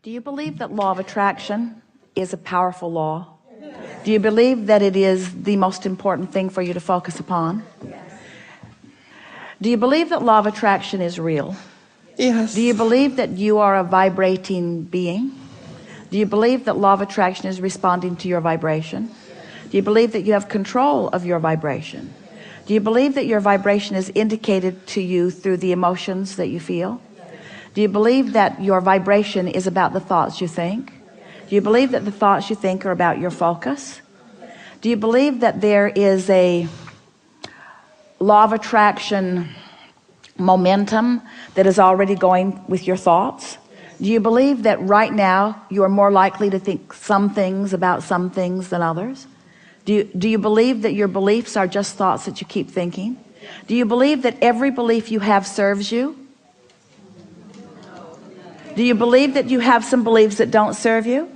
Do you believe that law of attraction is a powerful law? Do you believe that it is the most important thing for you to focus upon? Do you believe that law of attraction is real? Yes. Do you believe that you are a vibrating being? Do you believe that law of attraction is responding to your vibration? Do you believe that you have control of your vibration? Do you believe that your vibration is indicated to you through the emotions that you feel? Do you believe that your vibration is about the thoughts you think? Do you believe that the thoughts you think are about your focus? Do you believe that there is a law of attraction momentum that is already going with your thoughts? Do you believe that right now you are more likely to think some things about some things than others? Do you believe that your beliefs are just thoughts that you keep thinking? Do you believe that every belief you have serves you? Do you believe that you have some beliefs that don't serve you?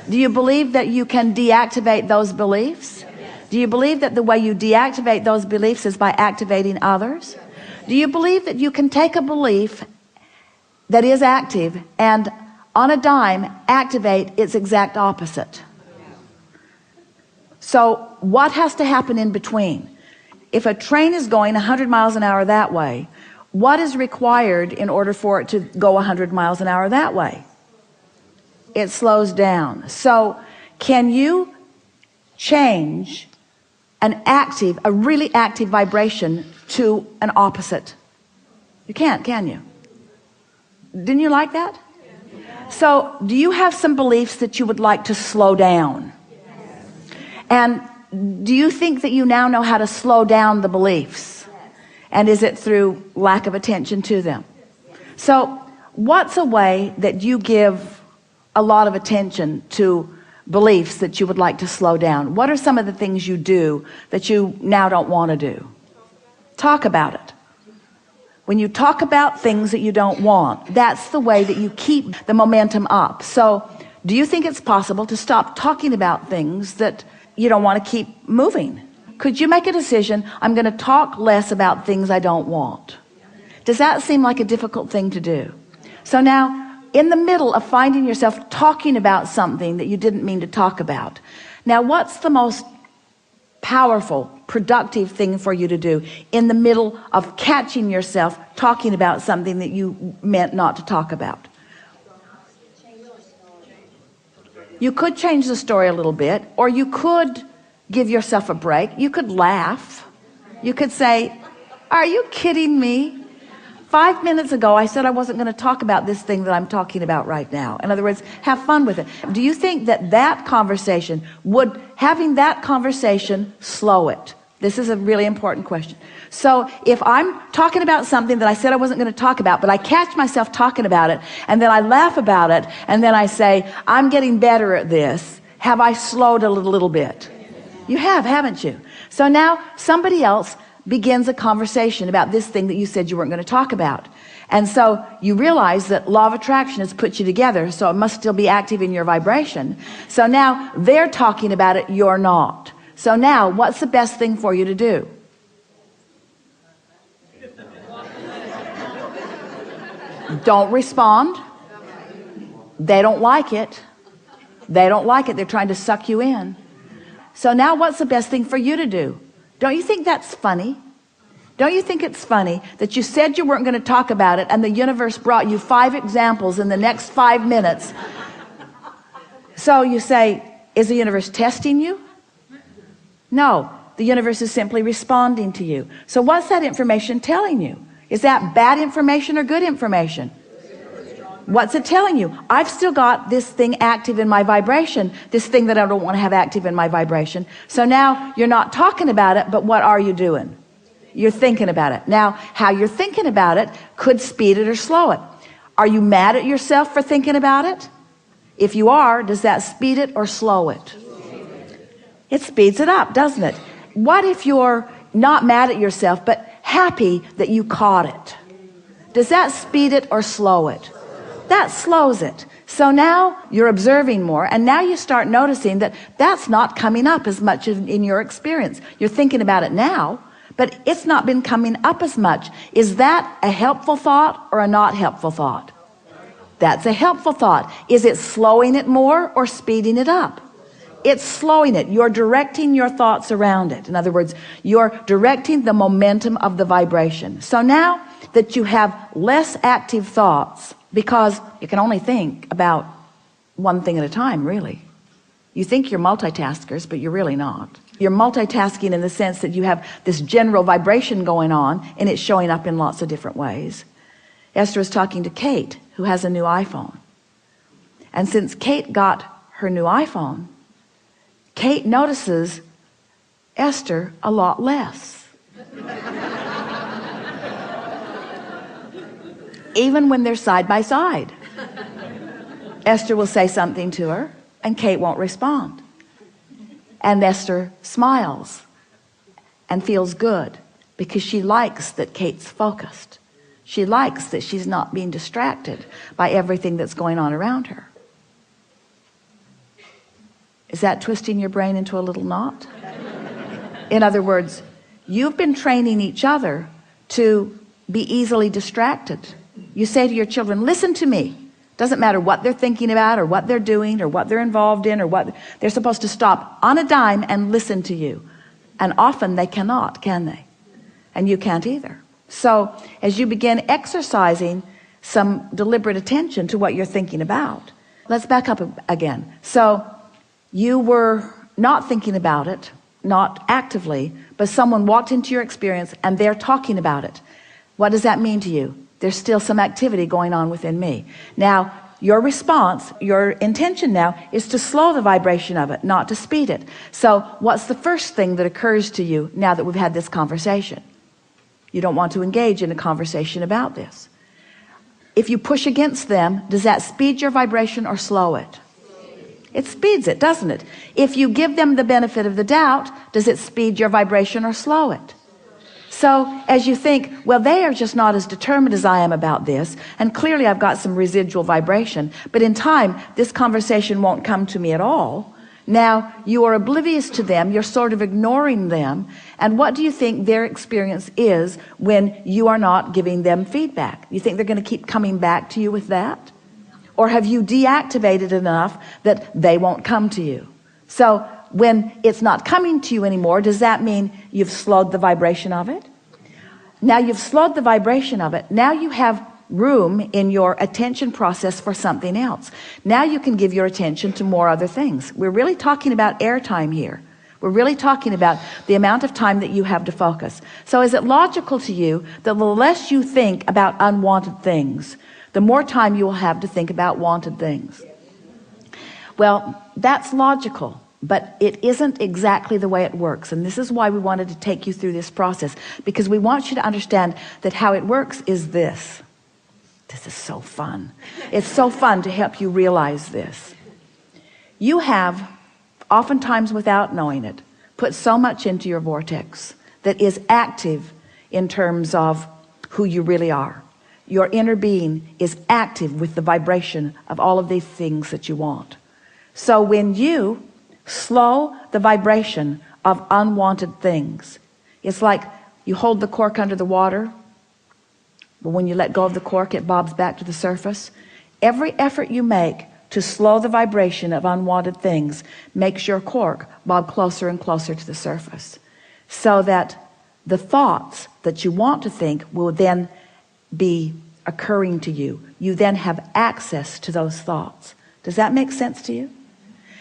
Do you believe that you can deactivate those beliefs? Do you believe that the way you deactivate those beliefs is by activating others? Do you believe that you can take a belief that is active and on a dime activate its exact opposite? So what has to happen in between? If a train is going 100 miles an hour that way, what is required in order for it to go 100 miles an hour that way? It slows down. So can you change a really active vibration to an opposite? You can't, can you? Didn't you like that? So do you have some beliefs that you would like to slow down? And do you think that you now know how to slow down the beliefs? And is it through lack of attention to them? So what's a way that you give a lot of attention to beliefs that you would like to slow down? What are some of the things you do that you now don't want to do? Talk about it. When you talk about things that you don't want, that's the way that you keep the momentum up. So do you think it's possible to stop talking about things that you don't want to keep moving? Could you make a decision? I'm going to talk less about things I don't want. Does that seem like a difficult thing to do? So now, in the middle of finding yourself talking about something that you didn't mean to talk about, now what's the most powerful, productive thing for you to do in the middle of catching yourself talking about something that you meant not to talk about? You could change the story a little bit, or you could give yourself a break. You could laugh. You could say, are you kidding me? 5 minutes ago I said I wasn't going to talk about this thing that I'm talking about right now. In other words, have fun with it. Do you think that having that conversation slow it? This is a really important question. So if I'm talking about something that I said I wasn't going to talk about, but I catch myself talking about it, and then I laugh about it, and then I say, I'm getting better at this, have I slowed a little bit? You have, haven't you? So now somebody else begins a conversation about this thing that you said you weren't going to talk about. And so you realize that law of attraction has put you together, so it must still be active in your vibration. So now they're talking about it, you're not. So now what's the best thing for you to do? Don't respond. They don't like it. They don't like it. They're trying to suck you in. So now what's the best thing for you to do? Don't you think that's funny? Don't you think it's funny that you said you weren't going to talk about it, and the universe brought you 5 examples in the next 5 minutes? So you say, is the universe testing you? No, the universe is simply responding to you. So what's that information telling you? Is that bad information or good information? What's it telling you? I've still got this thing active in my vibration, this thing that I don't want to have active in my vibration. So now you're not talking about it, but what are you doing? You're thinking about it. Now, how you're thinking about it could speed it or slow it. Are you mad at yourself for thinking about it? If you are, does that speed it or slow it? It speeds it up, doesn't it? What if you're not mad at yourself, but happy that you caught it? Does that speed it or slow it? That slows it. So now you're observing more, and now you start noticing that that's not coming up as much in your experience. You're thinking about it now, but it's not been coming up as much. Is that a helpful thought or a not helpful thought? That's a helpful thought. Is it slowing it more or speeding it up? It's slowing it. You're directing your thoughts around it. In other words, you're directing the momentum of the vibration. So now that you have less active thoughts, because you can only think about one thing at a time, really. You think you're multitaskers, but you're really not. You're multitasking in the sense that you have this general vibration going on, and it's showing up in lots of different ways. Esther is talking to Kate, who has a new iPhone. And since Kate got her new iPhone, Kate notices Esther a lot less. Even when they're side by side. Esther will say something to her, and Kate won't respond. And Esther smiles and feels good because she likes that Kate's focused. She likes that she's not being distracted by everything that's going on around her. Is that twisting your brain into a little knot? In other words, you've been training each other to be easily distracted. You say to your children, listen to me. Doesn't matter what they're thinking about or what they're doing or what they're involved in or what they're supposed to stop on a dime and listen to you. And often they cannot, can they? And you can't either. So as you begin exercising some deliberate attention to what you're thinking about, let's back up again. So you were not thinking about it, not actively, but someone walked into your experience and they're talking about it. What does that mean to you? There's still some activity going on within me. Now, your response, your intention now is to slow the vibration of it, not to speed it. So what's the first thing that occurs to you now that we've had this conversation? You don't want to engage in a conversation about this. If you push against them, does that speed your vibration or slow it? It speeds it, doesn't it? If you give them the benefit of the doubt, does it speed your vibration or slow it? So as you think, well, they are just not as determined as I am about this, and clearly I've got some residual vibration, but in time this conversation won't come to me at all. Now you are oblivious to them, you're sort of ignoring them, and what do you think their experience is when you are not giving them feedback? You think they're going to keep coming back to you with that? Or have you deactivated enough that they won't come to you? So when it's not coming to you anymore, does that mean you've slowed the vibration of it? Now you've slowed the vibration of it. Now you have room in your attention process for something else. Now you can give your attention to more other things. We're really talking about airtime here. We're really talking about the amount of time that you have to focus. So is it logical to you that the less you think about unwanted things, the more time you will have to think about wanted things? Well, that's logical. But it isn't exactly the way it works. And this is why we wanted to take you through this process, because we want you to understand that how it works is this. This is so fun. It's so fun to help you realize this. You have, oftentimes without knowing it, put so much into your vortex that is active in terms of who you really are. Your inner being is active with the vibration of all of these things that you want. So when you slow the vibration of unwanted things, it's like you hold the cork under the water, but when you let go of the cork, it bobs back to the surface. Every effort you make to slow the vibration of unwanted things makes your cork bob closer and closer to the surface, so that the thoughts that you want to think will then be occurring to you. You then have access to those thoughts. Does that make sense to you?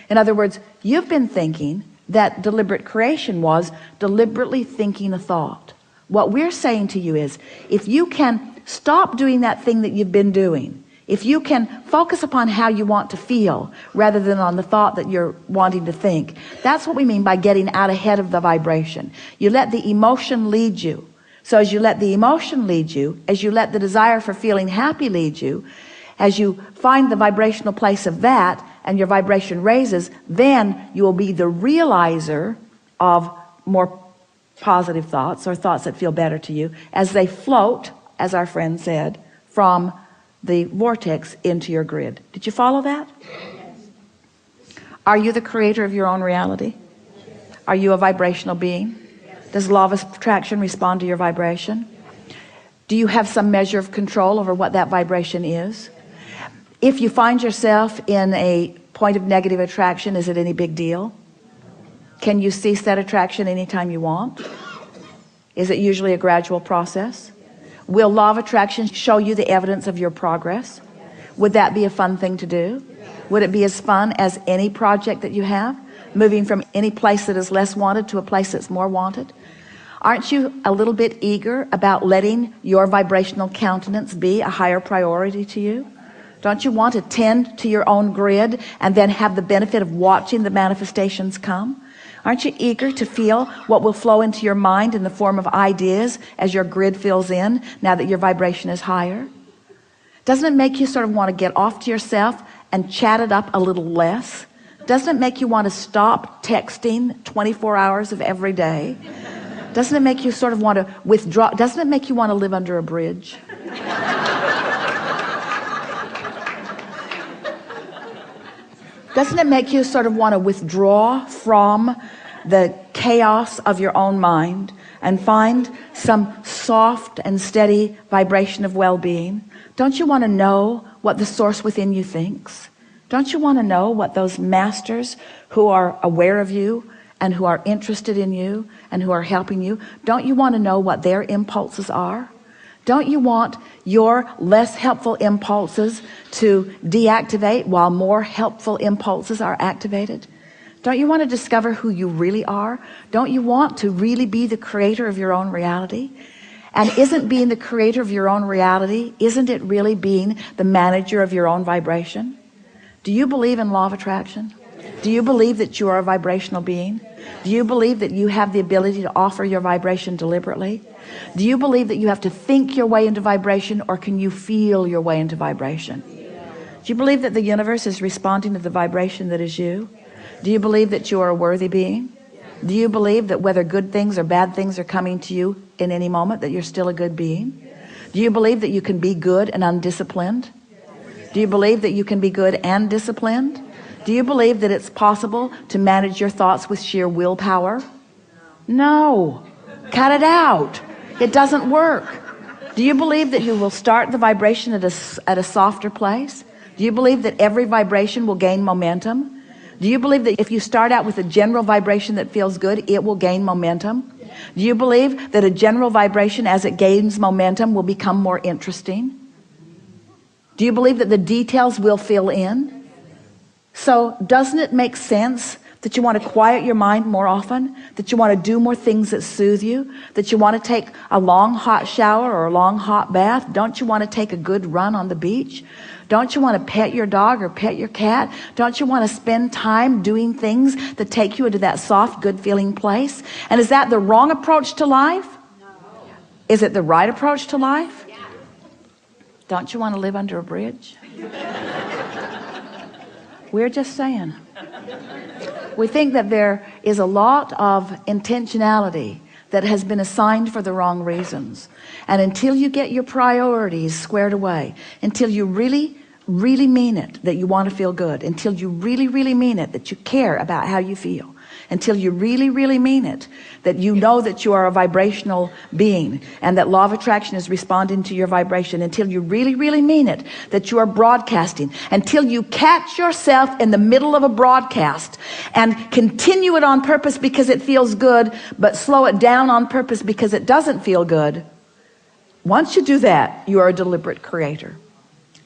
In other words, you've been thinking that deliberate creation was deliberately thinking a thought. What we're saying to you is, if you can stop doing that thing that you've been doing, if you can focus upon how you want to feel rather than on the thought that you're wanting to think, that's what we mean by getting out ahead of the vibration. You let the emotion lead you. So as you let the emotion lead you, as you let the desire for feeling happy lead you, as you find the vibrational place of that and your vibration raises, then you will be the realizer of more positive thoughts, or thoughts that feel better to you, as they float, as our friend said, from the vortex into your grid. Did you follow that? Yes. Are you the creator of your own reality? Yes. Are you a vibrational being? Yes. Does law of attraction respond to your vibration? Do you have some measure of control over what that vibration is? If you find yourself in a point of negative attraction, is it any big deal? Can you cease that attraction anytime you want? Is it usually a gradual process? Will law of attraction show you the evidence of your progress? Would that be a fun thing to do? Would it be as fun as any project that you have? Moving from any place that is less wanted to a place that's more wanted? Aren't you a little bit eager about letting your vibrational countenance be a higher priority to you? Don't you want to tend to your own grid and then have the benefit of watching the manifestations come? Aren't you eager to feel what will flow into your mind in the form of ideas as your grid fills in now that your vibration is higher? Doesn't it make you sort of want to get off to yourself and chat it up a little less? Doesn't it make you want to stop texting 24 hours of every day? Doesn't it make you sort of want to withdraw? Doesn't it make you want to live under a bridge? Doesn't it make you sort of want to withdraw from the chaos of your own mind and find some soft and steady vibration of well-being? Don't you want to know what the source within you thinks? Don't you want to know what those masters who are aware of you and who are interested in you and who are helping you, don't you want to know what their impulses are? Don't you want your less helpful impulses to deactivate while more helpful impulses are activated? Don't you want to discover who you really are? Don't you want to really be the creator of your own reality? And isn't being the creator of your own reality, isn't it really being the manager of your own vibration? Do you believe in law of attraction? Do you believe that you are a vibrational being? Do you believe that you have the ability to offer your vibration deliberately? Do you believe that you have to think your way into vibration, or can you feel your way into vibration? Do you believe that the universe is responding to the vibration that is you? Do you believe that you are a worthy being? Do you believe that whether good things or bad things are coming to you in any moment, that you're still a good being? Do you believe that you can be good and undisciplined? Do you believe that you can be good and disciplined? Do you believe that it's possible to manage your thoughts with sheer willpower? No. Cut it out. It doesn't work. Do you believe that you will start the vibration at a softer place? Do you believe that every vibration will gain momentum? Do you believe that if you start out with a general vibration that feels good, it will gain momentum? Do you believe that a general vibration, as it gains momentum, will become more interesting? Do you believe that the details will fill in? So doesn't it make sense that you want to quiet your mind more often, that you want to do more things that soothe you, that you want to take a long hot shower or a long hot bath? Don't you want to take a good run on the beach? Don't you want to pet your dog or pet your cat? Don't you want to spend time doing things that take you into that soft, good feeling place? And is that the wrong approach to life? No. Is it the right approach to life? Yeah. Don't you want to live under a bridge? We're just saying. We think that there is a lot of intentionality that has been assigned for the wrong reasons. And until you get your priorities squared away, until you really, really mean it that you want to feel good, until you really, really mean it that you care about how you feel, until you really, really mean it that you know that you are a vibrational being and that law of attraction is responding to your vibration, until you really, really mean it that you are broadcasting, until you catch yourself in the middle of a broadcast and continue it on purpose because it feels good, but slow it down on purpose because it doesn't feel good. Once you do that, you are a deliberate creator.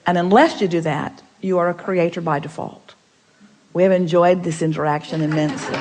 And unless you do that, you are a creator by default. We have enjoyed this interaction immensely.